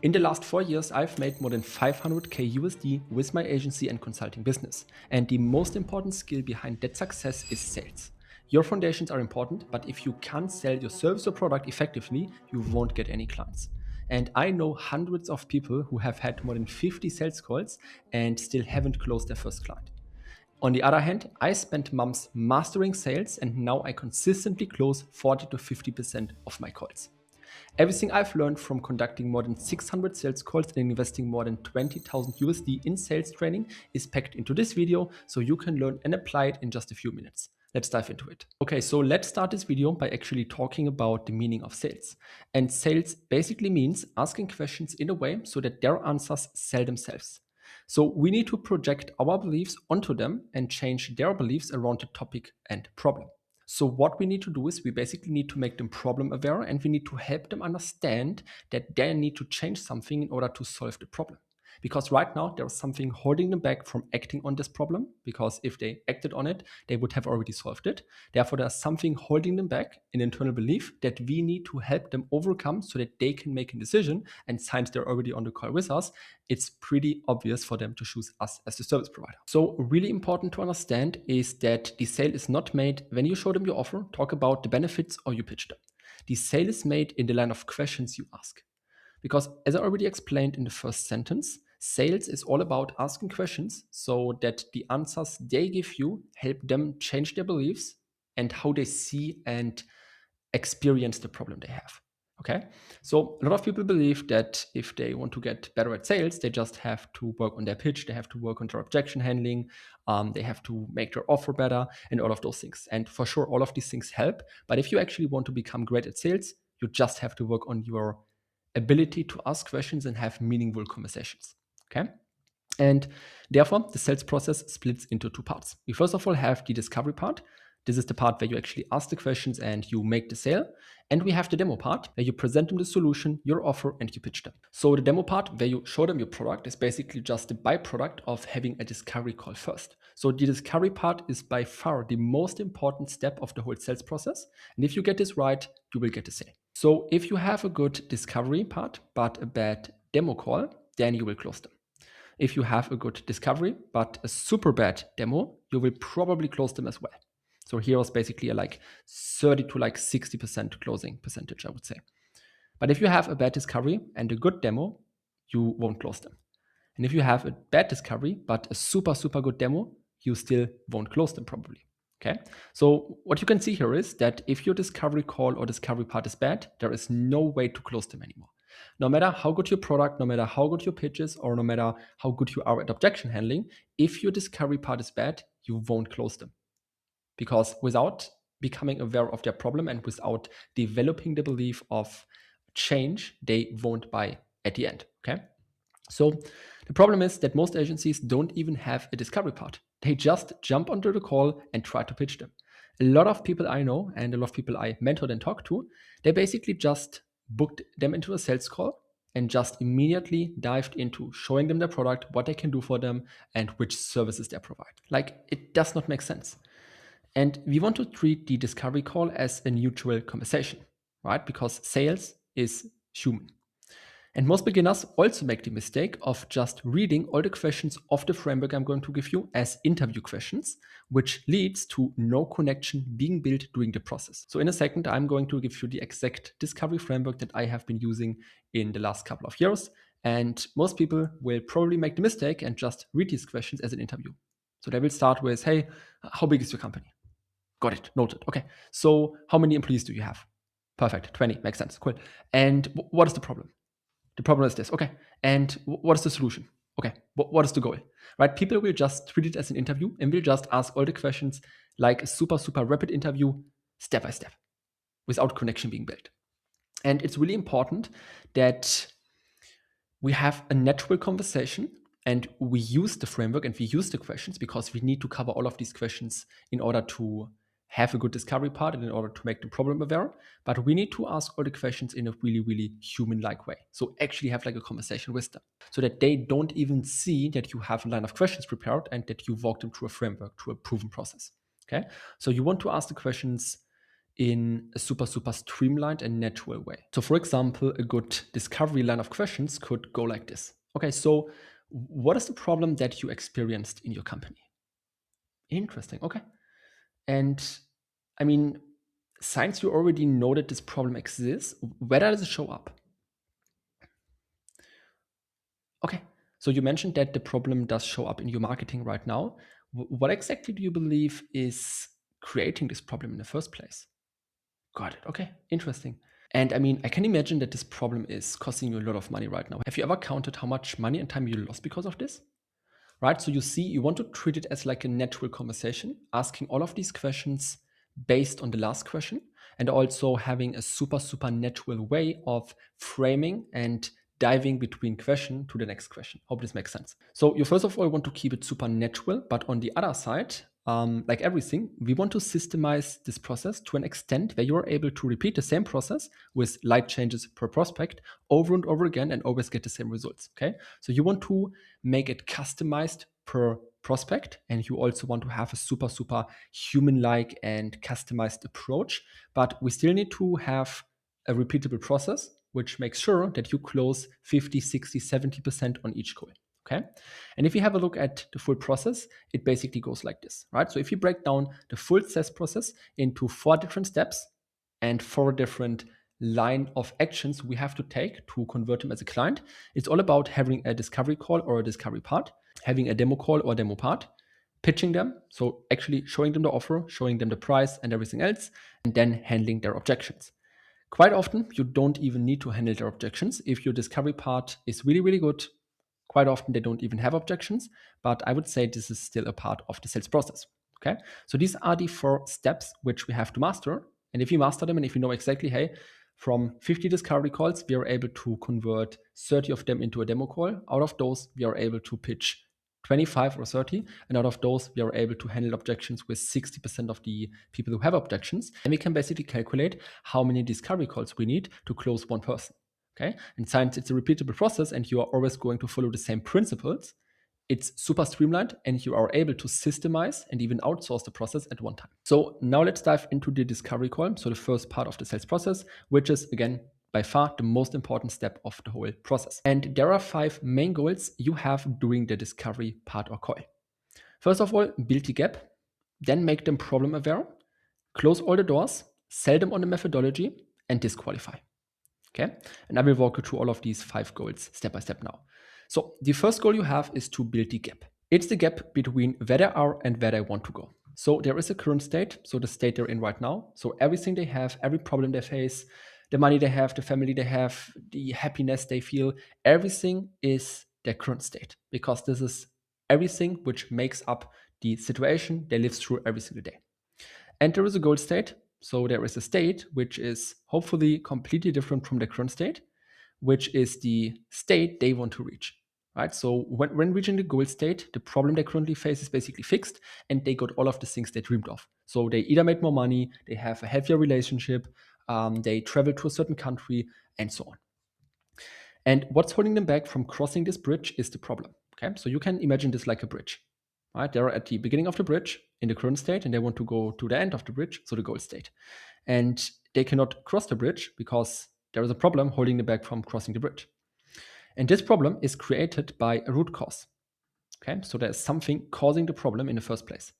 In the last 4 years, I've made more than 500k USD with my agency and consulting business. And the most important skill behind that success is sales. Your foundations are important, but if you can't sell your service or product effectively, you won't get any clients. And I know hundreds of people who have had more than 50 sales calls and still haven't closed their first client. On the other hand, I spent months mastering sales and now I consistently close 40 to 50% of my calls. Everything I've learned from conducting more than 600 sales calls and investing more than 20,000 USD in sales training is packed into this video so you can learn and apply it in just a few minutes. Let's dive into it. Okay, so let's start this video by actually talking about the meaning of sales. And sales basically means asking questions in a way so that their answers sell themselves. So we need to project our beliefs onto them and change their beliefs around the topic and problem. So what we need to do is we basically need to make them problem aware and we need to help them understand that they need to change something in order to solve the problem. Because right now there is something holding them back from acting on this problem, because if they acted on it, they would have already solved it. Therefore, there's something holding them back, an internal belief that we need to help them overcome so that they can make a decision. And since they're already on the call with us, it's pretty obvious for them to choose us as the service provider. So really important to understand is that the sale is not made when you show them your offer, talk about the benefits, or you pitch them. The sale is made in the line of questions you ask. Because as I already explained in the first sentence, sales is all about asking questions so that the answers they give you help them change their beliefs and how they see and experience the problem they have. Okay, so a lot of people believe that if they want to get better at sales, they just have to work on their pitch, they have to work on their objection handling, they have to make their offer better, and all of those things. And for sure, all of these things help. But if you actually want to become great at sales, you just have to work on your ability to ask questions and have meaningful conversations. Okay. And therefore, the sales process splits into two parts. We first of all have the discovery part. This is the part where you actually ask the questions and you make the sale. And we have the demo part where you present them the solution, your offer, and you pitch them. So the demo part where you show them your product is basically just a byproduct of having a discovery call first. So the discovery part is by far the most important step of the whole sales process. And if you get this right, you will get the sale. So if you have a good discovery part, but a bad demo call, then you will close them. If you have a good discovery, but a super bad demo, you will probably close them as well. So here is basically a like 30 to like 60% closing percentage, I would say. But if you have a bad discovery and a good demo, you won't close them. And if you have a bad discovery, but a super, super good demo, you still won't close them probably. Okay. So what you can see here is that if your discovery call or discovery part is bad, there is no way to close them anymore. No matter how good your product, no matter how good your pitch is, or no matter how good you are at objection handling, if your discovery part is bad, you won't close them. Because without becoming aware of their problem and without developing the belief of change, they won't buy at the end. Okay. So the problem is that most agencies don't even have a discovery part. They just jump onto the call and try to pitch them. A lot of people I know and a lot of people I mentored and talked to, they basically just booked them into a sales call and just immediately dived into showing them their product, what they can do for them, and which services they provide. Like, it does not make sense. And we want to treat the discovery call as a neutral conversation, right? Because sales is human. And most beginners also make the mistake of just reading all the questions of the framework I'm going to give you as interview questions, which leads to no connection being built during the process. So in a second, I'm going to give you the exact discovery framework that I have been using in the last couple of years. And most people will probably make the mistake and just read these questions as an interview. So they will start with, hey, how big is your company? Got it, noted. Okay, so how many employees do you have? Perfect, 20, makes sense, cool. And what is the problem? The problem is this. Okay. And what is the solution? Okay. What is the goal? Right? People will just treat it as an interview and will just ask all the questions like a super, super rapid interview, step by step, without connection being built. And it's really important that we have a natural conversation and we use the framework and we use the questions because we need to cover all of these questions in order to have a good discovery part and in order to make the problem aware. But we need to ask all the questions in a really, really human-like way. So actually have like a conversation with them so that they don't even see that you have a line of questions prepared and that you walk them through a framework, through a proven process. Okay. So you want to ask the questions in a super streamlined and natural way. So for example, a good discovery line of questions could go like this. Okay, so what is the problem that you experienced in your company? Interesting. Okay. And I mean, since you already know that this problem exists, where does it show up? Okay. So you mentioned that the problem does show up in your marketing right now. What exactly do you believe is creating this problem in the first place? Got it. Okay. Interesting. And I mean, I can imagine that this problem is costing you a lot of money right now. Have you ever counted how much money and time you lost because of this? Right? So you see, you want to treat it as like a natural conversation, asking all of these questions based on the last question, and also having a super natural way of framing and diving between question to the next question. Hope this makes sense. So you first of all want to keep it super natural, but on the other side, like everything, we want to systemize this process to an extent where you are able to repeat the same process with light changes per prospect over and over again and always get the same results. Okay. So you want to make it customized per prospect, and you also want to have a super human-like and customized approach, but we still need to have a repeatable process which makes sure that you close 50, 60, 70% on each goal. Okay. And if you have a look at the full process, it basically goes like this, right? So if you break down the full sales process into 4 different steps and 4 different line of actions we have to take to convert them as a client, it's all about having a discovery call or a discovery part, having a demo call or demo part, pitching them, so actually showing them the offer, showing them the price and everything else, and then handling their objections. Quite often, you don't even need to handle their objections. If your discovery part is really good, quite often they don't even have objections, but I would say this is still a part of the sales process. Okay, so these are the 4 steps which we have to master. And if you master them and if you know exactly, hey, from 50 discovery calls, we are able to convert 30 of them into a demo call. Out of those, we are able to pitch 25 or 30. And out of those, we are able to handle objections with 60% of the people who have objections. And we can basically calculate how many discovery calls we need to close one person. Okay. And since it's a repeatable process and you are always going to follow the same principles, it's super streamlined and you are able to systemize and even outsource the process at one time. So now let's dive into the discovery call. So the first part of the sales process, which is again, by far the most important step of the whole process. And there are 5 main goals you have during the discovery part or call. First of all, build the gap, then make them problem aware, close all the doors, sell them on the methodology, and disqualify. Okay, and I will walk you through all of these 5 goals step by step now. So the first goal you have is to build the gap. It's the gap between where they are and where they want to go. So there is a current state, so the state they're in right now. So everything they have, every problem they face, the money they have, the family they have, the happiness they feel, everything is their current state, because this is everything which makes up the situation they live through every single day. And there is a goal state. So there is a state which is hopefully completely different from the current state, which is the state they want to reach. Right? So when reaching the goal state, the problem they currently face is basically fixed and they got all of the things they dreamed of. So they either made more money, they have a healthier relationship, they travel to a certain country, and so on. And what's holding them back from crossing this bridge is the problem. Okay, so you can imagine this like a bridge. Right? They're at the beginning of the bridge in the current state and they want to go to the end of the bridge, so the goal state. And they cannot cross the bridge because there is a problem holding them back from crossing the bridge. And this problem is created by a root cause. Okay, so there's something causing the problem in the first place.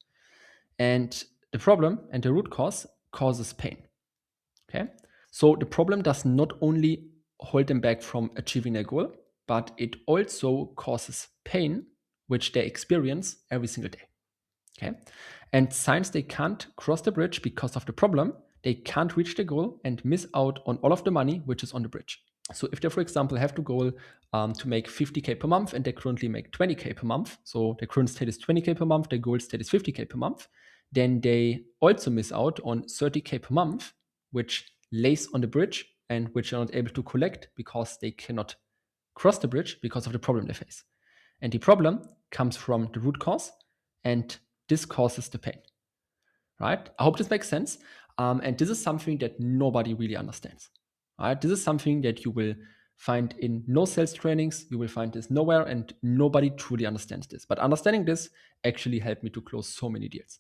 And the problem and the root cause causes pain. Okay, so the problem does not only hold them back from achieving their goal, but it also causes pain, which they experience every single day. Okay, and since they can't cross the bridge because of the problem, they can't reach the goal and miss out on all of the money which is on the bridge. So if they, for example, have the goal to make 50K per month and they currently make 20K per month, so their current state is 20K per month, their goal state is 50K per month, then they also miss out on 30K per month, which lays on the bridge and which are not able to collect because they cannot cross the bridge because of the problem they face. And the problem comes from the root cause, and this causes the pain. Right? I hope this makes sense. And this is something that nobody really understands. Right? This is something that you will find in no sales trainings. You will find this nowhere, and nobody truly understands this. But understanding this actually helped me to close so many deals.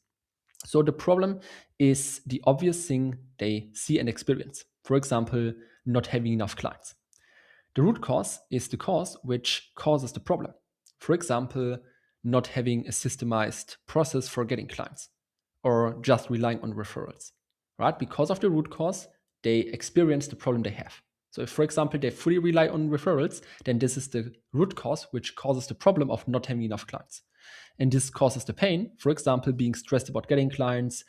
So the problem is the obvious thing they see and experience. For example, not having enough clients. The root cause is the cause which causes the problem. For example, not having a systemized process for getting clients or just relying on referrals, right? Because of the root cause, they experience the problem they have. So if, for example, they fully rely on referrals, then this is the root cause which causes the problem of not having enough clients. And this causes the pain, for example, being stressed about getting clients,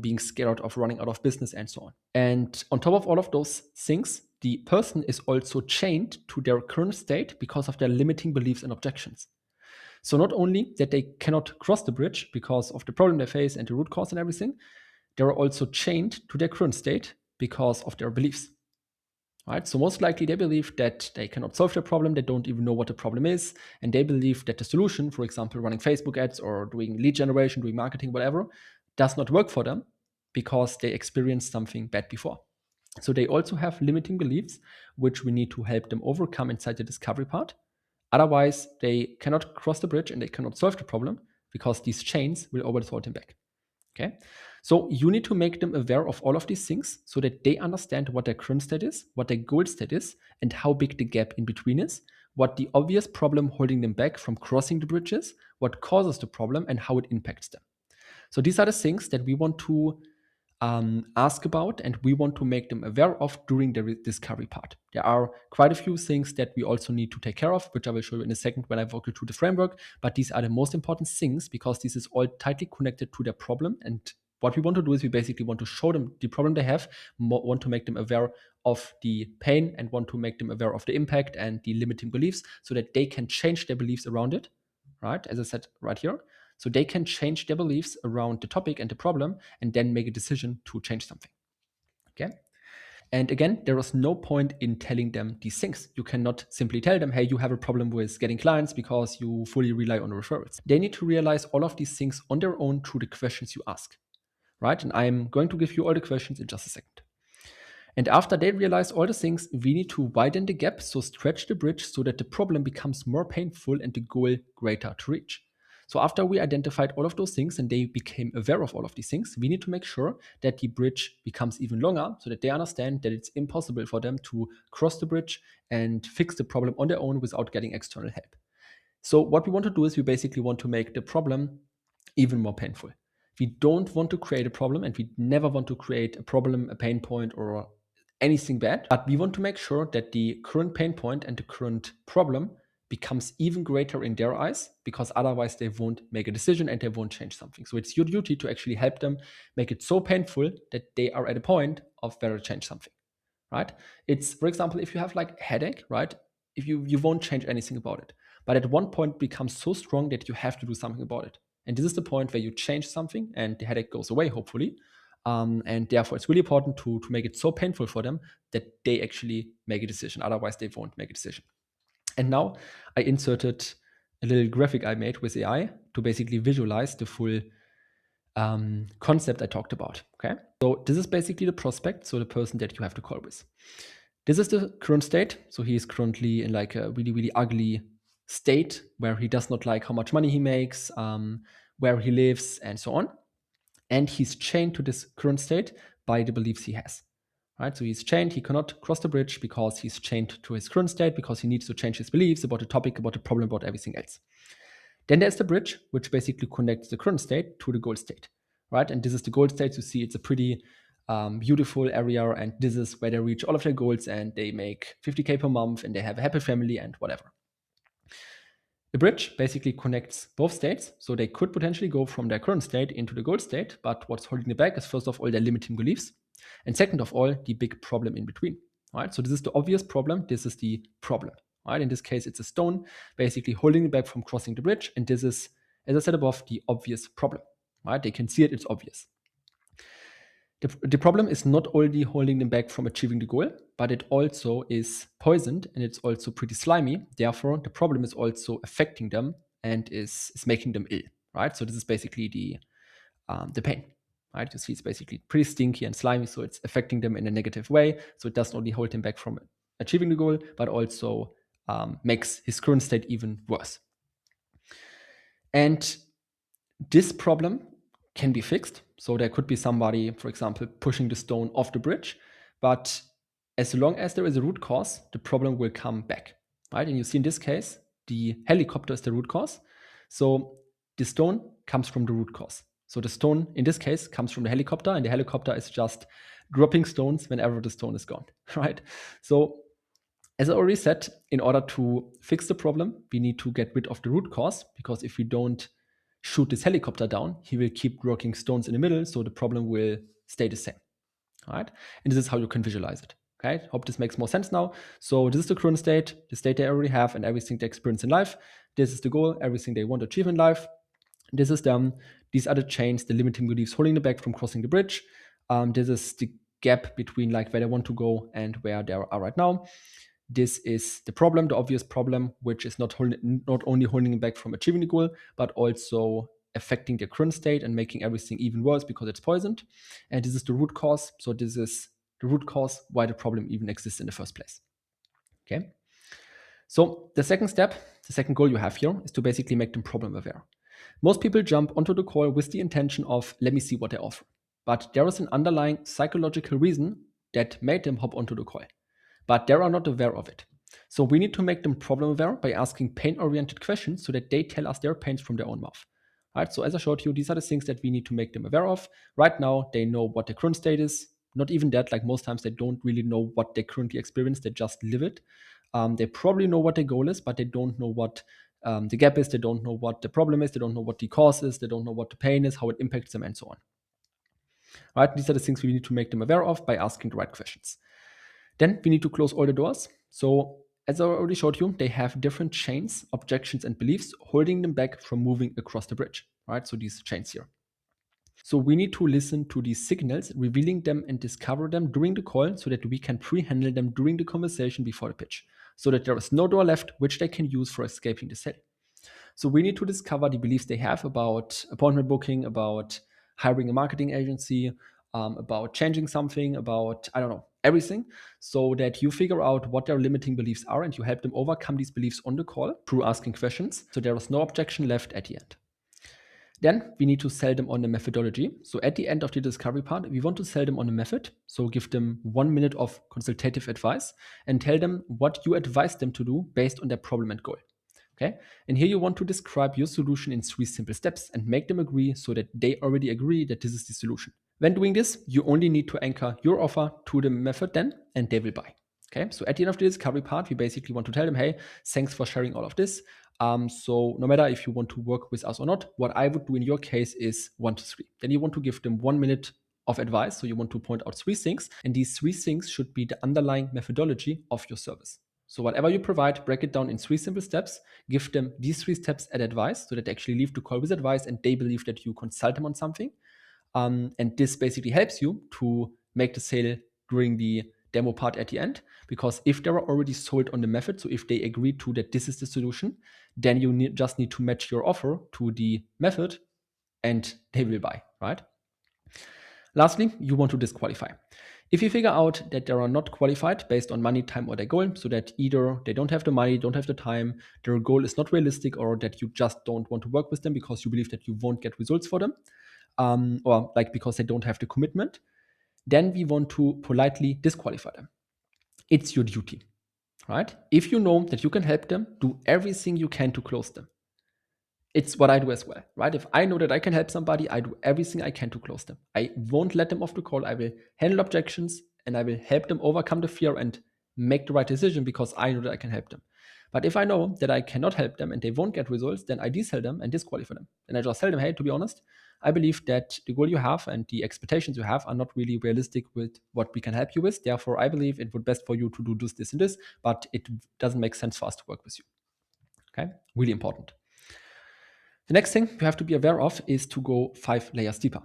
being scared of running out of business, and so on. And on top of all of those things, the person is also chained to their current state because of their limiting beliefs and objections. So not only that they cannot cross the bridge because of the problem they face and the root cause and everything, they're also chained to their current state because of their beliefs. Right? So most likely they believe that they cannot solve their problem, they don't even know what the problem is, and they believe that the solution, for example, running Facebook ads or doing lead generation, doing marketing, whatever, does not work for them because they experienced something bad before. So they also have limiting beliefs, which we need to help them overcome inside the discovery part. Otherwise, they cannot cross the bridge and they cannot solve the problem because these chains will always hold them back. Okay, so you need to make them aware of all of these things so that they understand what their current state is, what their goal state is, and how big the gap in between is, what the obvious problem holding them back from crossing the bridge is, what causes the problem, and how it impacts them. So these are the things that we want to ask about and we want to make them aware of during the discovery part. There are quite a few things that we also need to take care of, which I will show you in a second when I walk you through the framework. But these are the most important things because this is all tightly connected to their problem. And what we want to do is we basically want to show them the problem they have, want to make them aware of the pain and want to make them aware of the impact and the limiting beliefs so that they can change their beliefs around it, right? As I said right here. So they can change their beliefs around the topic and the problem and then make a decision to change something. Okay. And again, there is no point in telling them these things. You cannot simply tell them, hey, you have a problem with getting clients because you fully rely on referrals. They need to realize all of these things on their own through the questions you ask, right? And I'm going to give you all the questions in just a second. And after they realize all the things, we need to widen the gap, so stretch the bridge so that the problem becomes more painful and the goal greater to reach. So after we identified all of those things and they became aware of all of these things, we need to make sure that the bridge becomes even longer so that they understand that it's impossible for them to cross the bridge and fix the problem on their own without getting external help. So what we want to do is we basically want to make the problem even more painful. We don't want to create a problem and we never want to create a problem, a pain point, or anything bad, but we want to make sure that the current pain point and the current problem becomes even greater in their eyes because otherwise they won't make a decision and they won't change something. So it's your duty to actually help them make it so painful that they are at a point of where to change something, right? It's, for example, if you have like a headache, right? If you won't change anything about it. But at one point it becomes so strong that you have to do something about it. And this is the point where you change something and the headache goes away, hopefully. And therefore, it's really important to make it so painful for them that they actually make a decision. Otherwise, they won't make a decision. And now I inserted a little graphic I made with AI to basically visualize the full concept I talked about. Okay, so this is basically the prospect, so the person that you have to call with. This is the current state. So he is currently in like a really, really ugly state where he does not like how much money he makes, where he lives, and so on. And he's chained to this current state by the beliefs he has. Right? So he's chained, he cannot cross the bridge because he's chained to his current state because he needs to change his beliefs about the topic, about the problem, about everything else. Then there's the bridge, which basically connects the current state to the goal state, right? And this is the goal state. You see, it's a pretty beautiful area, and this is where they reach all of their goals and they make 50K per month and they have a happy family and whatever. The bridge basically connects both states, so they could potentially go from their current state into the goal state, but what's holding them back is first of all their limiting beliefs, and second of all, the big problem in between. Right? So this is the obvious problem, this is the problem. Right? In this case, it's a stone basically holding them back from crossing the bridge, and this is, as I said above, the obvious problem. Right? They can see it, it's obvious. The problem is not only holding them back from achieving the goal, but it also is poisoned and it's also pretty slimy. Therefore, the problem is also affecting them and is making them ill, right? So this is basically the pain, right? You see, it's basically pretty stinky and slimy, so it's affecting them in a negative way. So it doesn't only hold him back from achieving the goal, but also makes his current state even worse. And this problem can be fixed. So there could be somebody, for example, pushing the stone off the bridge, but as long as there is a root cause, the problem will come back, right? And you see in this case, the helicopter is the root cause. So the stone comes from the root cause. So the stone, in this case, comes from the helicopter, and the helicopter is just dropping stones whenever the stone is gone, right? So as I already said, in order to fix the problem, we need to get rid of the root cause, because if we don't shoot this helicopter down, he will keep dropping stones in the middle, so the problem will stay the same. All right? And this is how you can visualize it. Okay, hope this makes more sense now. So this is the current state, the state they already have, and everything they experience in life. This is the goal, everything they want to achieve in life. This is them. These are the chains, the limiting beliefs holding them back from crossing the bridge. This is the gap between like where they want to go and where they are right now. This is the problem, the obvious problem, which is not only holding them back from achieving the goal, but also affecting their current state and making everything even worse because it's poisoned. And this is the root cause. So this is the root cause why the problem even exists in the first place. Okay. So the second step, the second goal you have here is to basically make them problem aware. Most people jump onto the call with the intention of, let me see what they offer. But there is an underlying psychological reason that made them hop onto the call. But they are not aware of it. So we need to make them problem aware by asking pain-oriented questions so that they tell us their pains from their own mouth. Right? So as I showed you, these are the things that we need to make them aware of. Right now, they know what their current state is. Not even that, like most times they don't really know what they currently experience, they just live it. They probably know what their goal is, but they don't know what the gap is, they don't know what the problem is, they don't know what the cause is, they don't know what the pain is, how it impacts them, and so on. Right? These are the things we need to make them aware of by asking the right questions. Then we need to close all the doors. So as I already showed you, they have different chains, objections, and beliefs holding them back from moving across the bridge, right? So these chains here. So we need to listen to these signals, revealing them and discover them during the call so that we can pre-handle them during the conversation before the pitch, so that there is no door left which they can use for escaping the sale. So we need to discover the beliefs they have about appointment booking, about hiring a marketing agency, about changing something, about, I don't know, everything, so that you figure out what their limiting beliefs are and you help them overcome these beliefs on the call through asking questions. So there is no objection left at the end. Then we need to sell them on the methodology. So at the end of the discovery part, we want to sell them on a method. So give them 1 minute of consultative advice and tell them what you advise them to do based on their problem and goal. Okay. And here you want to describe your solution in 3 simple steps and make them agree so that they already agree that this is the solution. When doing this, you only need to anchor your offer to the method then, and they will buy. Okay. So at the end of the discovery part, we basically want to tell them, hey, thanks for sharing all of this. So no matter if you want to work with us or not, what I would do in your case is 1 to 3. Then you want to give them 1 minute of advice. So you want to point out 3 things, and these 3 things should be the underlying methodology of your service. So whatever you provide, break it down in 3 simple steps, give them these 3 steps as advice so that they actually leave the call with advice and they believe that you consult them on something. And this basically helps you to make the sale during the demo part at the end, because if they are already sold on the method, so if they agree to that this is the solution, then you just need to match your offer to the method and they will buy, right? Lastly, you want to disqualify. If you figure out that they are not qualified based on money, time, or their goal, so that either they don't have the money, don't have the time, their goal is not realistic, or that you just don't want to work with them because you believe that you won't get results for them, or like because they don't have the commitment, then we want to politely disqualify them. It's your duty, right? If you know that you can help them, do everything you can to close them. It's what I do as well, right? If I know that I can help somebody, I do everything I can to close them. I won't let them off the call. I will handle objections and I will help them overcome the fear and make the right decision because I know that I can help them. But if I know that I cannot help them and they won't get results, then I desell them and disqualify them. And I just tell them, hey, to be honest, I believe that the goal you have and the expectations you have are not really realistic with what we can help you with. Therefore, I believe it would best for you to do this, and this, but it doesn't make sense for us to work with you. Okay, really important. The next thing you have to be aware of is to go 5 layers deeper.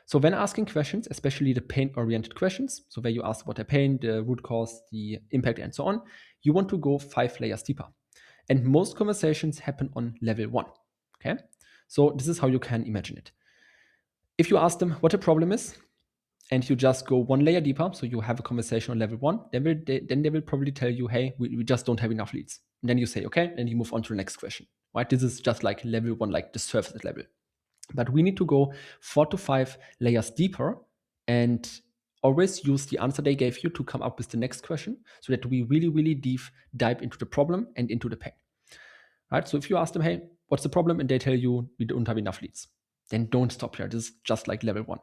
So when asking questions, especially the pain-oriented questions, so where you ask about the pain, the root cause, the impact, and so on, you want to go 5 layers deeper. And most conversations happen on level 1. Okay, so this is how you can imagine it. If you ask them what the problem is, and you just go 1 layer deeper, so you have a conversation on level 1, then they will probably tell you, hey, we just don't have enough leads. And then you say, okay, and you move on to the next question, right? This is just like level 1, like the surface level. But we need to go 4 to 5 layers deeper and always use the answer they gave you to come up with the next question so that we really, really dive into the problem and into the pain. Right? So if you ask them, hey, what's the problem? And they tell you we don't have enough leads, then don't stop here. This is just like level 1.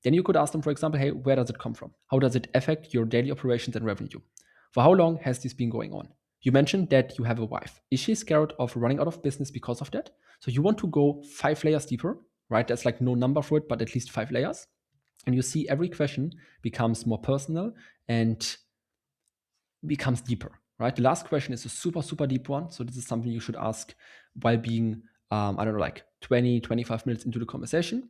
Then you could ask them, for example, hey, where does it come from? How does it affect your daily operations and revenue? For how long has this been going on? You mentioned that you have a wife. Is she scared of running out of business because of that? So you want to go 5 layers deeper, right? That's like no number for it, but at least 5 layers. And you see every question becomes more personal and becomes deeper, right? The last question is a super, super deep one. So this is something you should ask while being, I don't know, like 20, 25 minutes into the conversation.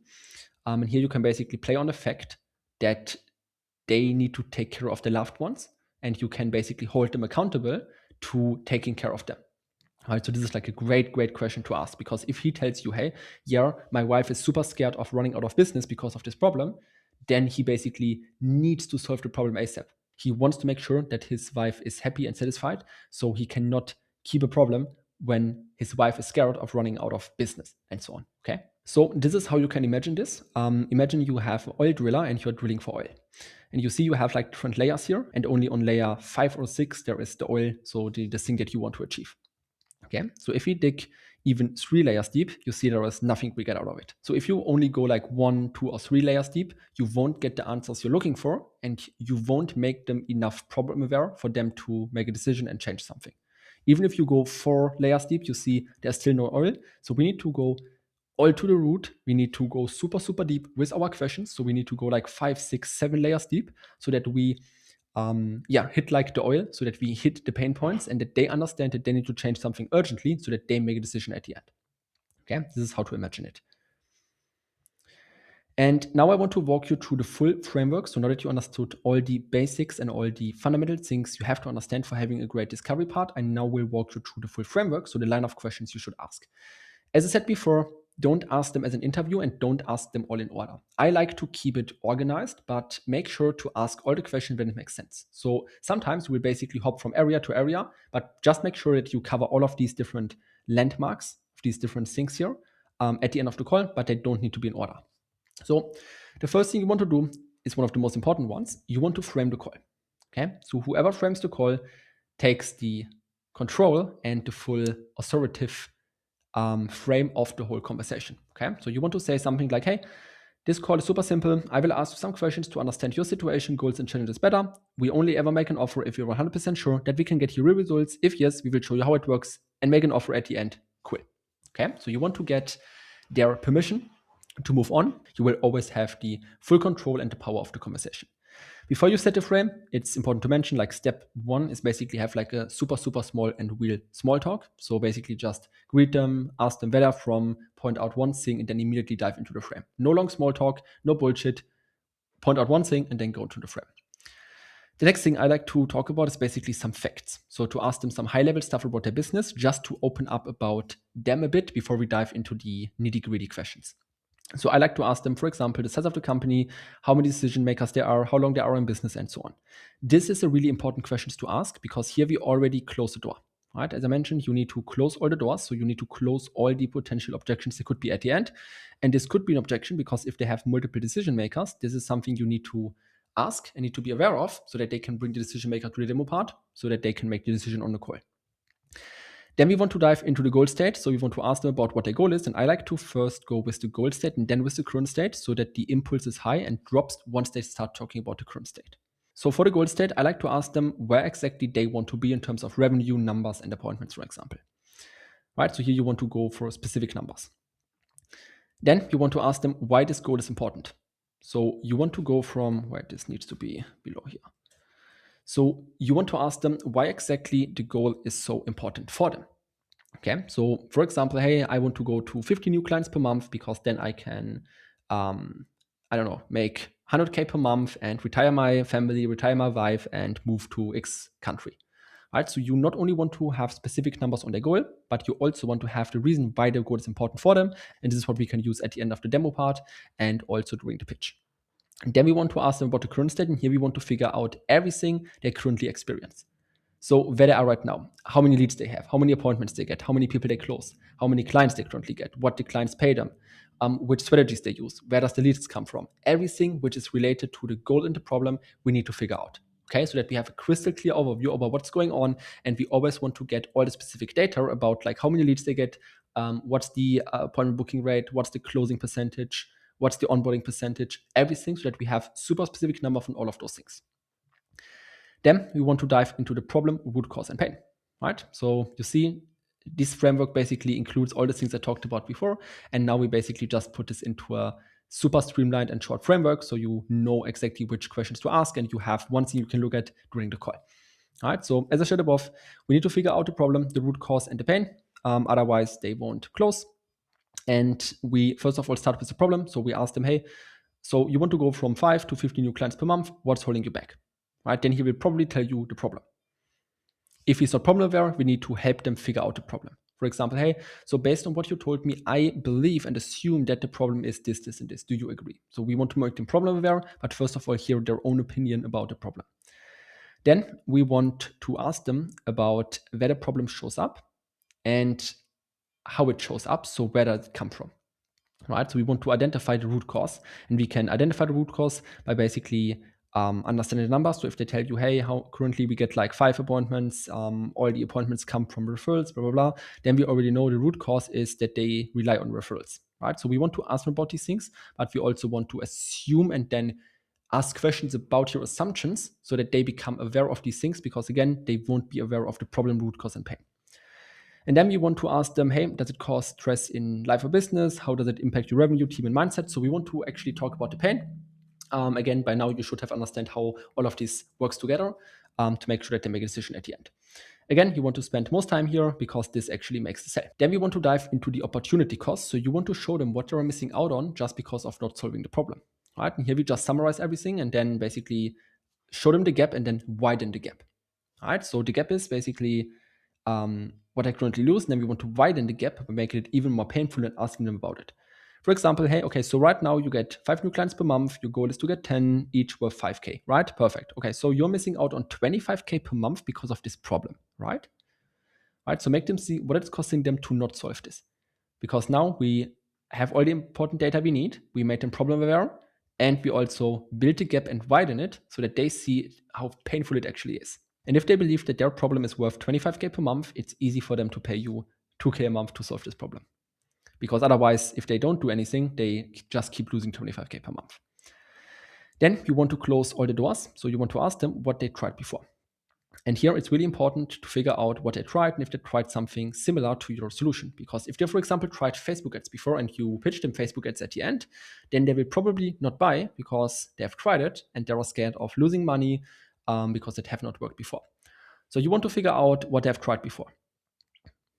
And here you can basically play on the fact that they need to take care of their loved ones, and you can basically hold them accountable to taking care of them. All right, so this is like a great, great question to ask, because if he tells you, hey, yeah, my wife is super scared of running out of business because of this problem, then he basically needs to solve the problem ASAP. He wants to make sure that his wife is happy and satisfied, so he cannot keep a problem when his wife is scared of running out of business and so on. Okay, so this is how you can imagine this. Imagine you have an oil driller and you're drilling for oil. And you see you have like different layers here, and only on layer 5 or 6 there is the oil, so the thing that you want to achieve. Okay, so if we dig even 3 layers deep, you see there is nothing we get out of it. So if you only go like 1, 2, or 3 layers deep, you won't get the answers you're looking for, and you won't make them enough problem aware for them to make a decision and change something. Even if you go 4 layers deep, you see there's still no oil. So we need to go all to the root. We need to go super, super deep with our questions. So we need to go like 5, 6, 7 layers deep so that we hit like the oil, so that we hit the pain points and that they understand that they need to change something urgently so that they make a decision at the end. Okay, this is how to imagine it. And now I want to walk you through the full framework. So now that you understood all the basics and all the fundamental things you have to understand for having a great discovery part, I now will walk you through the full framework, so the line of questions you should ask. As I said before, don't ask them as an interview and don't ask them all in order. I like to keep it organized, but make sure to ask all the questions when it makes sense. So sometimes we'll basically hop from area to area, but just make sure that you cover all of these different landmarks, these different things here at the end of the call, but they don't need to be in order. So the first thing you want to do is one of the most important ones. You want to frame the call. Okay, so whoever frames the call takes the control and the full authoritative frame of the whole conversation. Okay, so you want to say something like, hey, this call is super simple. I will ask you some questions to understand your situation, goals, and challenges better. We only ever make an offer if you're 100% sure that we can get you real results. If yes, we will show you how it works and make an offer at the end. Cool. Okay, so you want to get their permission to move on. You will always have the full control and the power of the conversation. Before you set the frame, it's important to mention, like, step 1 is basically have like a super, super small and real small talk. So basically just greet them, ask them where they're from, point out one thing, and then immediately dive into the frame. No long small talk, no bullshit. Point out one thing and then go to the frame. The next thing I like to talk about is basically some facts. So to ask them some high-level stuff about their business, just to open up about them a bit before we dive into the nitty-gritty questions. So I like to ask them, for example, the size of the company, how many decision makers there are, how long they are in business, and so on. This is a really important question to ask, because here we already close the door. Right? As I mentioned, you need to close all the doors. So you need to close all the potential objections there could be at the end. And this could be an objection because if they have multiple decision makers, this is something you need to ask and need to be aware of, so that they can bring the decision maker to the demo part, so that they can make the decision on the call. Then we want to dive into the goal state. So we want to ask them about what their goal is. And I like to first go with the goal state and then with the current state, so that the impulse is high and drops once they start talking about the current state. So for the goal state, I like to ask them where exactly they want to be in terms of revenue, numbers, and appointments, for example. Right, so here you want to go for specific numbers. Then you want to ask them why this goal is important. So you want to go from where this needs to be below here. So you want to ask them why exactly the goal is so important for them. Okay, so for example, hey, I want to go to 50 new clients per month because then I can, make 100K per month and retire my family, retire my wife, and move to X country. Right, so you not only want to have specific numbers on their goal, but you also want to have the reason why their goal is important for them. And this is what we can use at the end of the demo part and also during the pitch. And then we want to ask them about the current state, and here we want to figure out everything they currently experience. So where they are right now, how many leads they have, how many appointments they get, how many people they close, how many clients they currently get, what the clients pay them, which strategies they use, where does the leads come from, everything which is related to the goal and the problem we need to figure out. Okay, so that we have a crystal clear overview over what's going on, and we always want to get all the specific data about like how many leads they get, what's the appointment booking rate, what's the closing percentage, what's the onboarding percentage, everything, so that we have super specific number on all of those things. Then we want to dive into the problem, root cause, and pain, right? So you see, this framework basically includes all the things I talked about before, and now we basically just put this into a super streamlined and short framework, so you know exactly which questions to ask, and you have one thing you can look at during the call. All right, so as I said above, we need to figure out the problem, the root cause, and the pain. Otherwise, they won't close. And we first of all start with the problem. So we ask them, hey, so you want to go from 5 to 50 new clients per month. What's holding you back? Right? Then he will probably tell you the problem. If he's not problem aware, we need to help them figure out the problem. For example, hey, so based on what you told me, I believe and assume that the problem is this, this, and this. Do you agree? So we want to make them problem aware, but first of all, hear their own opinion about the problem. Then we want to ask them about where the problem shows up and how it shows up, so where does it come from, right? So we want to identify the root cause, and we can identify the root cause by basically understanding the numbers. So if they tell you, hey, how currently we get like 5 appointments, all the appointments come from referrals, blah, blah, blah, then we already know the root cause is that they rely on referrals, right? So we want to ask them about these things, but we also want to assume and then ask questions about your assumptions so that they become aware of these things, because again, they won't be aware of the problem, root cause, and pain. And then we want to ask them, hey, does it cause stress in life or business? How does it impact your revenue, team, and mindset? So we want to actually talk about the pain. Again, by now you should have understand how all of this works together to make sure that they make a decision at the end. Again, you want to spend most time here because this actually makes the sale. Then we want to dive into the opportunity cost. So you want to show them what they're missing out on just because of not solving the problem, right? And here we just summarize everything and then basically show them the gap and then widen the gap, right? So the gap is basically what I currently lose, and then we want to widen the gap by making it even more painful and asking them about it. For example, hey, okay, so right now you get 5 new clients per month. Your goal is to get 10, each worth 5K, right? Perfect. Okay, so you're missing out on 25K per month because of this problem, right? Right, so make them see what it's costing them to not solve this. Because now we have all the important data we need. We made them problem aware, and we also build the gap and widen it so that they see how painful it actually is. And if they believe that their problem is worth 25K per month, it's easy for them to pay you 2K a month to solve this problem. Because otherwise, if they don't do anything, they just keep losing 25K per month. Then you want to close all the doors. So you want to ask them what they tried before. And here it's really important to figure out what they tried and if they tried something similar to your solution. Because if they, for example, tried Facebook ads before and you pitched them Facebook ads at the end, then they will probably not buy because they have tried it and they are scared of losing money because it have not worked before. So you want to figure out what they have tried before.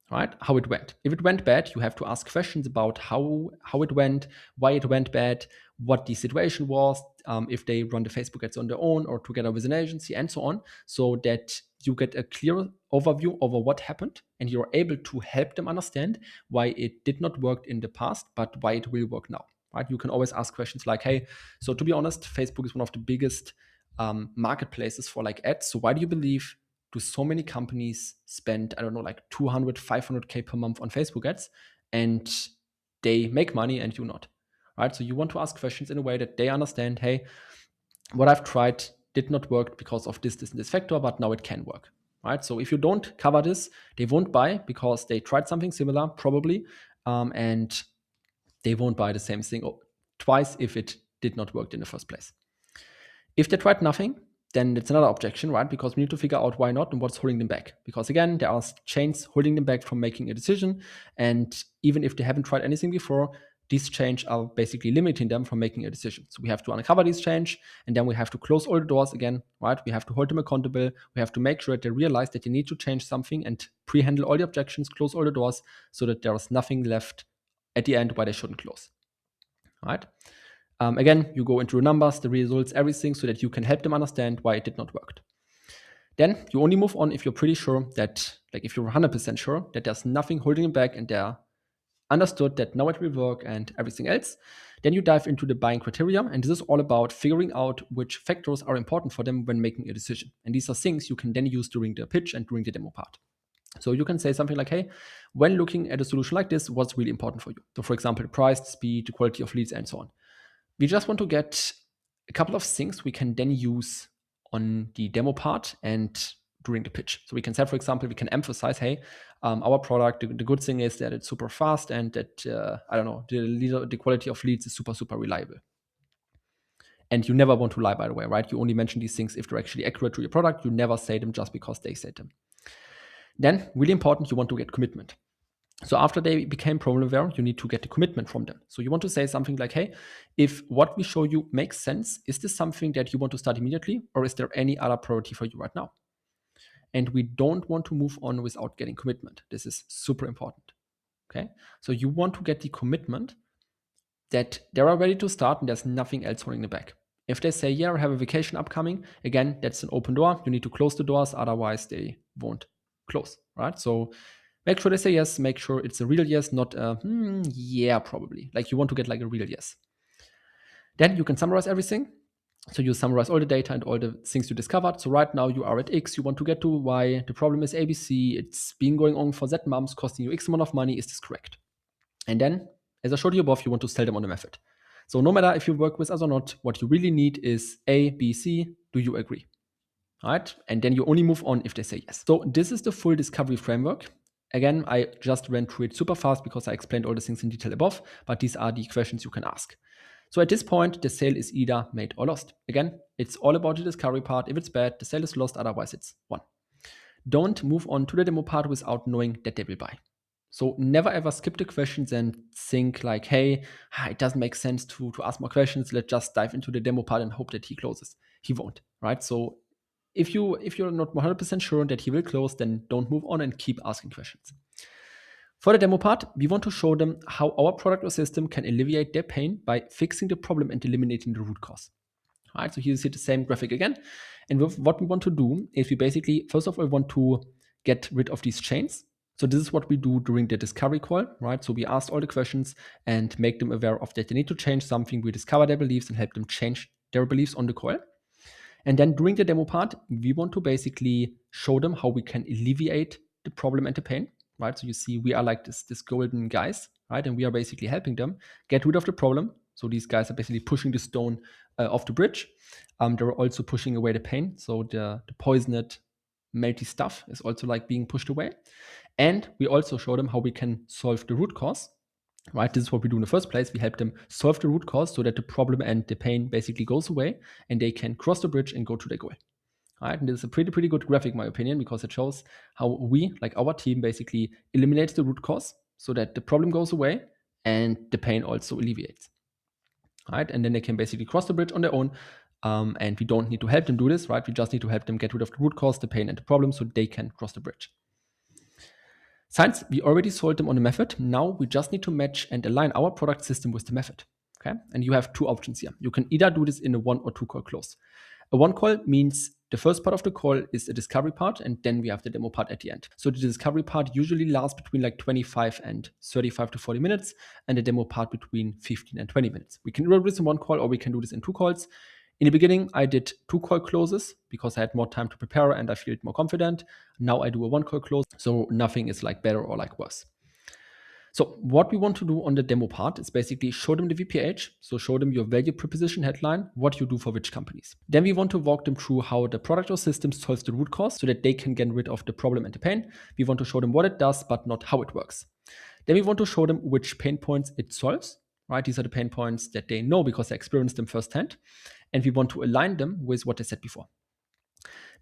Right? How it went. If it went bad, you have to ask questions about how it went, why it went bad, what the situation was, if they run the Facebook ads on their own or together with an agency, and so on, so that you get a clear overview over what happened and you're able to help them understand why it did not work in the past, but why it will work now. Right? You can always ask questions like, hey, so to be honest, Facebook is one of the biggest marketplaces for like ads. So why do you believe do so many companies spend, I don't know, like 200, 500K per month on Facebook ads and they make money and you not, right? So you want to ask questions in a way that they understand, hey, what I've tried did not work because of this, this, and this factor, but now it can work, right? So if you don't cover this, they won't buy because they tried something similar, probably, and they won't buy the same thing twice if it did not work in the first place. If they tried nothing, then it's another objection, right? Because we need to figure out why not and what's holding them back. Because again, there are chains holding them back from making a decision. And even if they haven't tried anything before, these chains are basically limiting them from making a decision. So we have to uncover these chains, and then we have to close all the doors again, right? We have to hold them accountable. We have to make sure that they realize that they need to change something and pre-handle all the objections, close all the doors so that there is nothing left at the end why they shouldn't close, right? Again, you go into the numbers, the results, everything, so that you can help them understand why it did not work. Then you only move on if you're pretty sure that, like if you're 100% sure that there's nothing holding them back and they're understood that now it will work and everything else. Then you dive into the buying criteria, and this is all about figuring out which factors are important for them when making a decision. And these are things you can then use during the pitch and during the demo part. So you can say something like, hey, when looking at a solution like this, what's really important for you? So for example, the price, the speed, the quality of leads, and so on. We just want to get a couple of things we can then use on the demo part and during the pitch. So we can say, for example, we can emphasize, hey, our product, the good thing is that it's super fast and that, I don't know, the quality of leads is super, super reliable. And you never want to lie, by the way, right? You only mention these things if they're actually accurate to your product. You never say them just because they said them. Then, really important, you want to get commitment. So after they became problem aware, you need to get the commitment from them. So you want to say something like, hey, if what we show you makes sense, is this something that you want to start immediately, or is there any other priority for you right now? And we don't want to move on without getting commitment. This is super important. Okay. So you want to get the commitment that they are ready to start and there's nothing else holding them back. If they say, yeah, I have a vacation upcoming, again, that's an open door. You need to close the doors, otherwise they won't close, right? So make sure they say yes, make sure it's a real yes, not a yeah, probably. Like you want to get like a real yes. Then you can summarize everything. So you summarize all the data and all the things you discovered. So right now you are at X, you want to get to Y, the problem is ABC, it's been going on for Z months, costing you X amount of money, is this correct? And then, as I showed you above, you want to sell them on the method. So no matter if you work with us or not, what you really need is A, B, C, do you agree? All right? And then you only move on if they say yes. So this is the full discovery framework. Again, I just ran through it super fast because I explained all the things in detail above, but these are the questions you can ask. So at this point, the sale is either made or lost. Again, it's all about the discovery part. If it's bad, the sale is lost, otherwise it's won. Don't move on to the demo part without knowing that they will buy. So never ever skip the questions and think like, hey, it doesn't make sense to ask more questions. Let's just dive into the demo part and hope that he closes. He won't, right? So if you're not 100% sure that he will close, then don't move on and keep asking questions. For the demo part, we want to show them how our product or system can alleviate their pain by fixing the problem and eliminating the root cause. All right, so here you see the same graphic again. And what we want to do is we basically, first of all, want to get rid of these chains. So this is what we do during the discovery call, right? So we ask all the questions and make them aware of that they need to change something. We discover their beliefs and help them change their beliefs on the call. And then during the demo part, we want to basically show them how we can alleviate the problem and the pain, right? So you see, we are like this golden guys, right? And we are basically helping them get rid of the problem. So these guys are basically pushing the stone off the bridge. They're also pushing away the pain. So the poisoned, melty stuff is also like being pushed away. And we also show them how we can solve the root cause, right? This is what we do in the first place. We help them solve the root cause so that the problem and the pain basically goes away and they can cross the bridge and go to their goal. All right, and this is a pretty good graphic, in my opinion, because it shows how we, like our team, basically eliminates the root cause so that the problem goes away and the pain also alleviates. All right, and then they can basically cross the bridge on their own. And we don't need to help them do this, right? We just need to help them get rid of the root cause, the pain, and the problem so they can cross the bridge. Since we already sold them on the method, now we just need to match and align our product system with the method. Okay, and you have two options here. You can either do this in a 1 or 2 call close. A 1 call means the first part of the call is a discovery part, and then we have the demo part at the end. So the discovery part usually lasts between like 25 and 35 to 40 minutes, and the demo part between 15 and 20 minutes. We can do this in 1 call, or we can do this in 2 calls. In the beginning, I did 2 call closes because I had more time to prepare and I feel more confident. Now I do a 1 call close, so nothing is like better or like worse. So what we want to do on the demo part is basically show them the VPH, so show them your value proposition headline, what you do for which companies. Then we want to walk them through how the product or system solves the root cause so that they can get rid of the problem and the pain. We want to show them what it does, but not how it works. Then we want to show them which pain points it solves, right? These are the pain points that they know because they experienced them firsthand. And we want to align them with what they said before.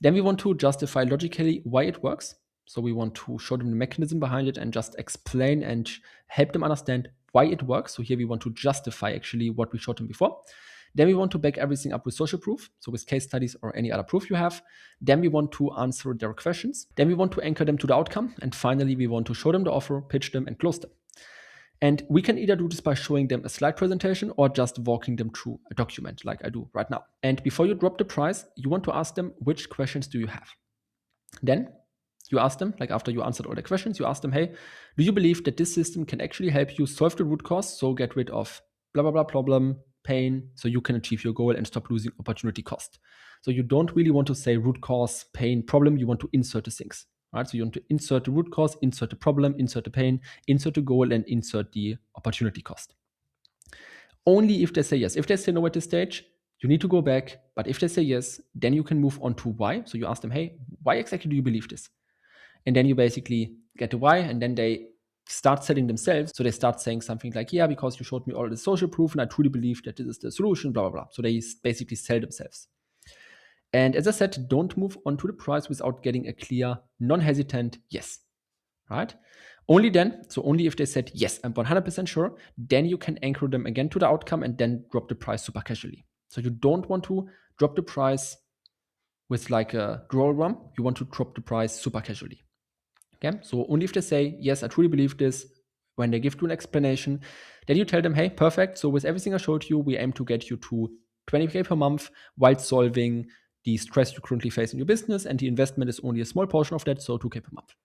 Then we want to justify logically why it works. So we want to show them the mechanism behind it and just explain and help them understand why it works. So here we want to justify actually what we showed them before. Then we want to back everything up with social proof, so with case studies or any other proof you have. Then we want to answer their questions. Then we want to anchor them to the outcome. And finally, we want to show them the offer, pitch them, and close them. And we can either do this by showing them a slide presentation or just walking them through a document like I do right now. And before you drop the price, you want to ask them, which questions do you have? Then you ask them, like after you answered all the questions, you ask them, hey, do you believe that this system can actually help you solve the root cause, so get rid of blah, blah, blah problem, pain, so you can achieve your goal and stop losing opportunity cost? So you don't really want to say root cause, pain, problem, you want to insert the things. right? So you want to insert the root cause, insert the problem, insert the pain, insert the goal, and insert the opportunity cost. Only if they say yes. If they say no at this stage, you need to go back. But if they say yes, then you can move on to why. So you ask them, hey, why exactly do you believe this? And then you basically get the why, and then they start selling themselves. So they start saying something like, yeah, because you showed me all the social proof, and I truly believe that this is the solution, blah, blah, blah. So they basically sell themselves. And as I said, don't move on to the price without getting a clear, non-hesitant yes, right? Only then, so only if they said, yes, I'm 100% sure, then you can anchor them again to the outcome and then drop the price super casually. So you don't want to drop the price with like a draw run. You want to drop the price super casually. Okay, so only if they say, yes, I truly believe this, when they give you an explanation, then you tell them, hey, perfect. So with everything I showed you, we aim to get you to 20K per month while solving the stress you currently face in your business. And the investment is only a small portion of that, so 2K per month.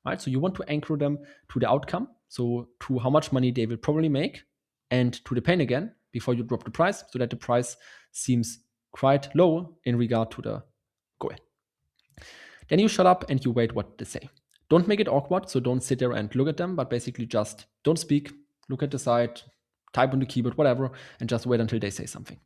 Right? So you want to anchor them to the outcome, so to how much money they will probably make, and to the pain again before you drop the price, so that the price seems quite low in regard to the goal. Then you shut up and you wait what they say. Don't make it awkward, so don't sit there and look at them, but basically just don't speak, look at the side, type on the keyboard, whatever, and just wait until they say something.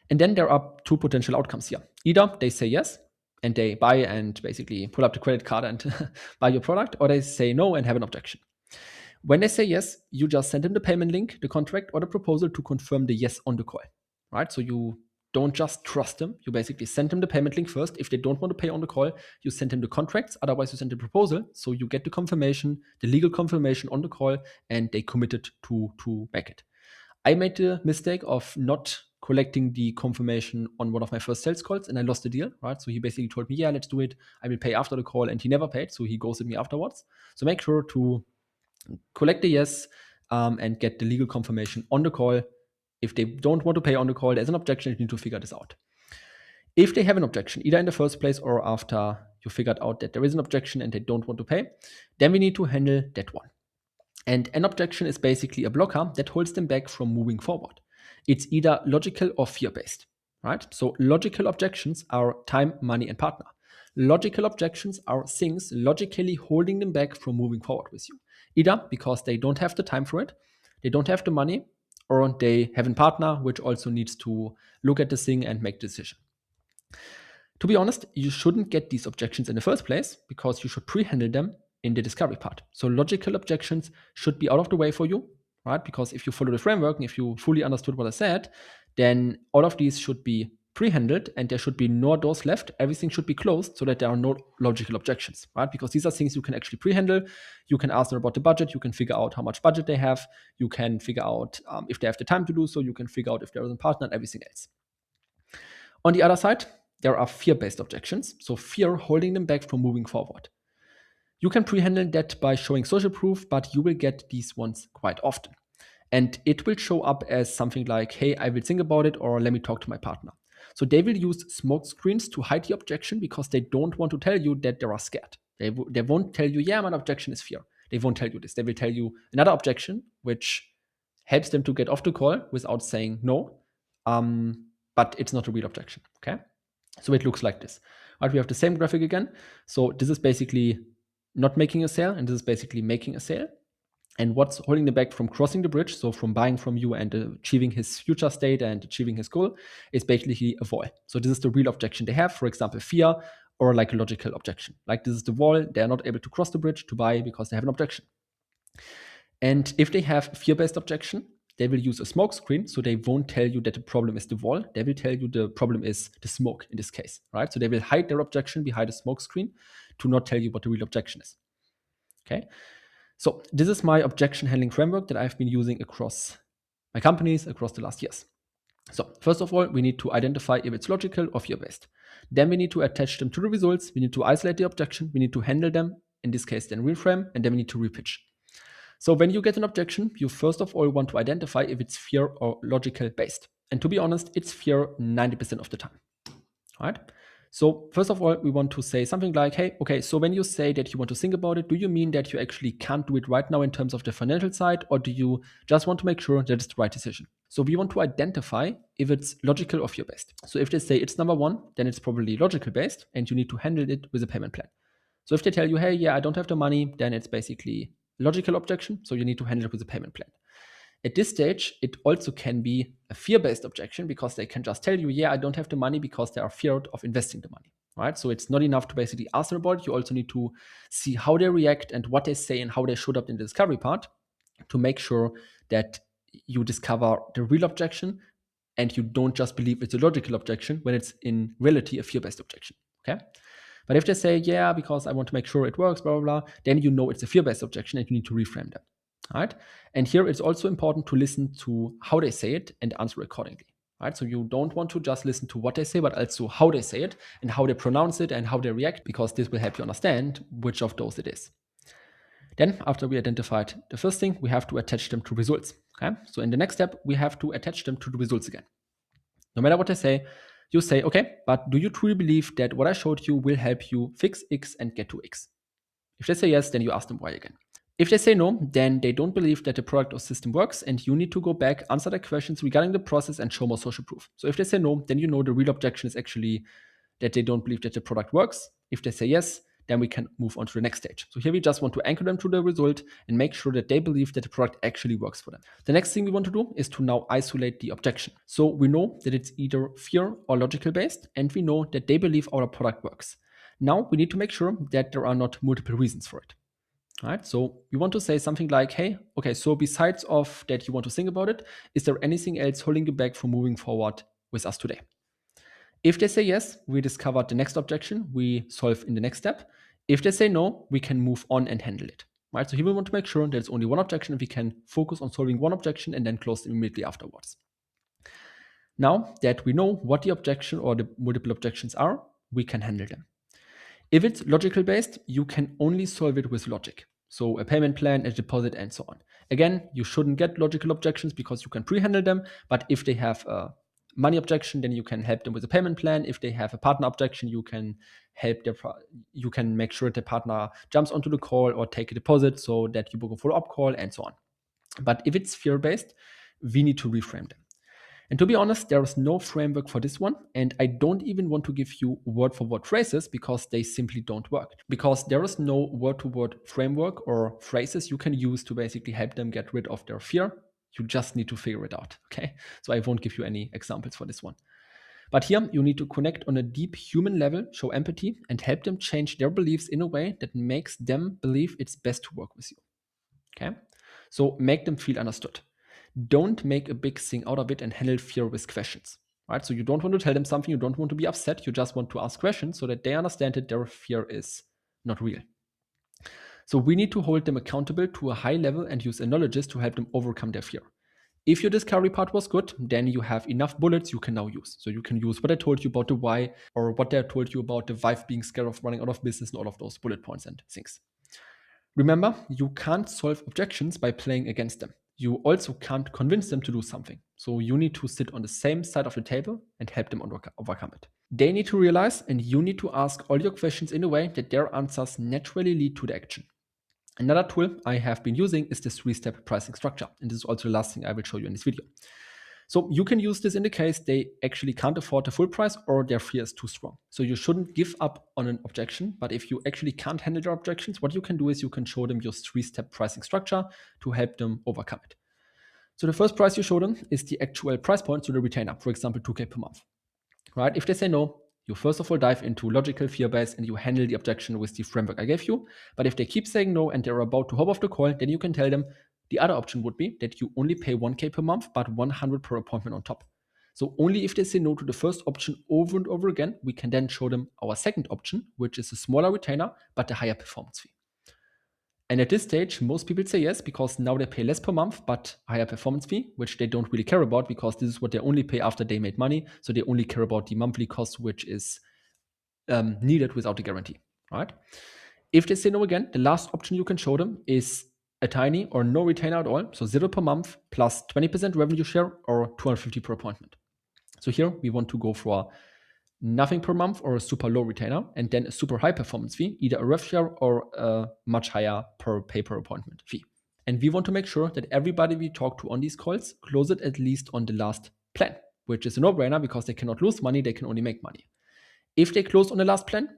And then there are two potential outcomes here. Either they say yes, and they buy and basically pull up the credit card and buy your product, or they say no and have an objection. When they say yes, you just send them the payment link, the contract, or the proposal to confirm the yes on the call, right? So you don't just trust them. You basically send them the payment link first. If they don't want to pay on the call, you send them the contracts. Otherwise, you send the proposal. So you get the confirmation, the legal confirmation on the call, and they committed to back it. I made the mistake of not collecting the confirmation on one of my first sales calls, and I lost the deal, right? So he basically told me, yeah, let's do it. I will pay after the call, and he never paid, so he ghosted me afterwards. So make sure to collect the yes and get the legal confirmation on the call. If they don't want to pay on the call, there's an objection, you need to figure this out. If they have an objection, either in the first place or after you figured out that there is an objection and they don't want to pay, then we need to handle that one. And an objection is basically a blocker that holds them back from moving forward. It's either logical or fear-based, right? So logical objections are time, money, and partner. Logical objections are things logically holding them back from moving forward with you. Either because they don't have the time for it, they don't have the money, or they have a partner which also needs to look at the thing and make the decision. To be honest, you shouldn't get these objections in the first place because you should pre-handle them in the discovery part. So logical objections should be out of the way for you, right? Because if you follow the framework and if you fully understood what I said, then all of these should be pre-handled and there should be no doors left. Everything should be closed so that there are no logical objections, right? Because these are things you can actually pre-handle. You can ask them about the budget. You can figure out how much budget they have. You can figure out if they have the time to do so. You can figure out if there is a partner and everything else. On the other side, there are fear-based objections, so fear holding them back from moving forward. You can pre-handle that by showing social proof, but you will get these ones quite often. And it will show up as something like, hey, I will think about it, or let me talk to my partner. So they will use smoke screens to hide the objection because they don't want to tell you that they are scared. They won't tell you, yeah, my objection is fear. They won't tell you this. They will tell you another objection, which helps them to get off the call without saying no. But it's not a real objection, okay? So it looks like this. Right, we have the same graphic again. So this is basically not making a sale, and this is basically making a sale. And what's holding them back from crossing the bridge, so from buying from you and achieving his future state and achieving his goal, is basically a wall. So this is the real objection they have, for example, fear, or like a logical objection. Like this is the wall, they're not able to cross the bridge to buy because they have an objection. And if they have fear-based objection, they will use a smoke screen, so they won't tell you that the problem is the wall. They will tell you the problem is the smoke in this case, right? So they will hide their objection behind a smoke screen to not tell you what the real objection is. Okay, so this is my objection handling framework that I've been using across my companies across the last years. So first of all, we need to identify if it's logical or fear-based. Then we need to attach them to the results. We need to isolate the objection. We need to handle them, in this case then reframe, and then we need to repitch. So when you get an objection, you first of all want to identify if it's fear or logical based. And to be honest, it's fear 90% of the time. All right? So first of all, we want to say something like, hey, okay, so when you say that you want to think about it, do you mean that you actually can't do it right now in terms of the financial side, or do you just want to make sure that it's the right decision? So we want to identify if it's logical or fear-based. So if they say it's number one, then it's probably logical based, and you need to handle it with a payment plan. So if they tell you, hey, yeah, I don't have the money, then it's basically a logical objection. So you need to handle it with a payment plan. At this stage, it also can be a fear-based objection because they can just tell you, yeah, I don't have the money because they are feared of investing the money, right? So it's not enough to basically ask them about it. You also need to see how they react and what they say and how they showed up in the discovery part to make sure that you discover the real objection and you don't just believe it's a logical objection when it's in reality a fear-based objection, okay? But if they say, yeah, because I want to make sure it works, blah, blah, blah, then you know it's a fear-based objection and you need to reframe them. All right. And here it's also important to listen to how they say it and answer accordingly. Right. So you don't want to just listen to what they say, but also how they say it and how they pronounce it and how they react, because this will help you understand which of those it is. Then, after we identified the first thing, we have to attach them to results. Okay. So in the next step, we have to attach them to the results again. No matter what they say, you say, okay, but do you truly believe that what I showed you will help you fix X and get to X? If they say yes, then you ask them why again. If they say no, then they don't believe that the product or system works, and you need to go back, answer their questions regarding the process, and show more social proof. So if they say no, then you know the real objection is actually that they don't believe that the product works. If they say yes, then we can move on to the next stage. So here we just want to anchor them to the result and make sure that they believe that the product actually works for them. The next thing we want to do is to now isolate the objection. So we know that it's either fear or logical based, and we know that they believe our product works. Now we need to make sure that there are not multiple reasons for it. All right, so you want to say something like, hey, okay, so besides of that you want to think about it, is there anything else holding you back from moving forward with us today? If they say yes, we discovered the next objection, we solve in the next step. If they say no, we can move on and handle it. Right, so here we want to make sure there's only one objection and we can focus on solving one objection and then close it immediately afterwards. Now that we know what the objection or the multiple objections are, we can handle them. If it's logical based, you can only solve it with logic. So a payment plan, a deposit, and so on. Again, you shouldn't get logical objections because you can pre-handle them. But if they have a money objection, then you can help them with a payment plan. If they have a partner objection, you can help you can make sure the partner jumps onto the call or take a deposit so that you book a follow-up call and so on. But if it's fear-based, we need to reframe them. And to be honest, there is no framework for this one. And I don't even want to give you word for word phrases because they simply don't work. Because there is no word to word framework or phrases you can use to basically help them get rid of their fear. You just need to figure it out. Okay. So I won't give you any examples for this one. But here you need to connect on a deep human level, show empathy, and help them change their beliefs in a way that makes them believe it's best to work with you. Okay. So make them feel understood. Don't make a big thing out of it and handle fear with questions. Right? So you don't want to tell them something, you don't want to be upset, you just want to ask questions so that they understand that their fear is not real. So we need to hold them accountable to a high level and use analogies to help them overcome their fear. If your discovery part was good, then you have enough bullets you can now use. So you can use what I told you about the why or what I told you about the wife being scared of running out of business and all of those bullet points and things. Remember, you can't solve objections by playing against them. You also can't convince them to do something. So you need to sit on the same side of the table and help them overcome it. They need to realize, and you need to ask all your questions in a way that their answers naturally lead to the action. Another tool I have been using is the 3-step pricing structure. And this is also the last thing I will show you in this video. So you can use this in the case they actually can't afford the full price or their fear is too strong. So you shouldn't give up on an objection, but if you actually can't handle their objections, what you can do is you can show them your 3-step pricing structure to help them overcome it. So the first price you show them is the actual price point to the retainer, for example, 2K per month. Right? If they say no, you first of all dive into logical fear-based and you handle the objection with the framework I gave you. But if they keep saying no and they're about to hop off the call, then you can tell them the other option would be that you only pay 1K per month, but 100 per appointment on top. So only if they say no to the first option over and over again, we can then show them our second option, which is a smaller retainer, but a higher performance fee. And at this stage, most people say yes, because now they pay less per month, but a higher performance fee, which they don't really care about because this is what they only pay after they made money. So they only care about the monthly cost, which is needed without a guarantee, right? If they say no again, the last option you can show them is a tiny or no retainer at all. So 0 per month plus 20% revenue share or 250 per appointment. So here we want to go for nothing per month or a super low retainer, and then a super high performance fee, either a rev share or a much higher per pay per appointment fee. And we want to make sure that everybody we talk to on these calls close it at least on the last plan, which is a no-brainer because they cannot lose money, they can only make money. If they close on the last plan,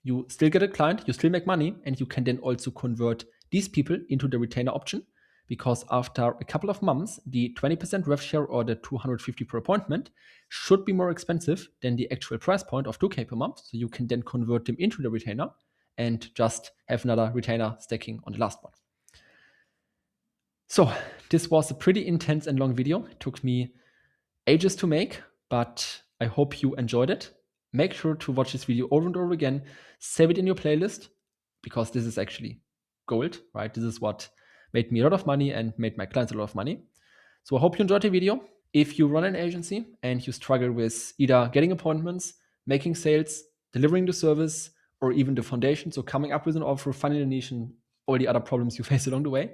you still get a client, you still make money, and you can then also convert these people into the retainer option, because after a couple of months, the 20% rev share or the 250 per appointment should be more expensive than the actual price point of 2K per month. So you can then convert them into the retainer and just have another retainer stacking on the last one. So this was a pretty intense and long video. It took me ages to make, but I hope you enjoyed it. Make sure to watch this video over and over again. Save it in your playlist, because this is actually gold, right? This is what made me a lot of money and made my clients a lot of money. So I hope you enjoyed the video. If you run an agency and you struggle with either getting appointments, making sales, delivering the service, or even the foundation, so coming up with an offer, finding a niche, and all the other problems you face along the way,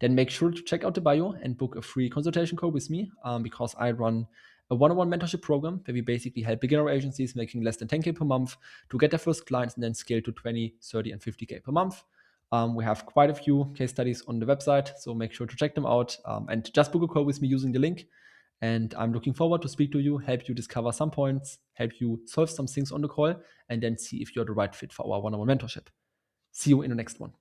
then make sure to check out the bio and book a free consultation call with me, because I run a one-on-one mentorship program where we basically help beginner agencies making less than 10K per month to get their first clients and then scale to 20, 30, and 50K per month. We have quite a few case studies on the website, so make sure to check them out, and just book a call with me using the link. And I'm looking forward to speak to you, help you discover some points, help you solve some things on the call, and then see if you're the right fit for our one-on-one mentorship. See you in the next one.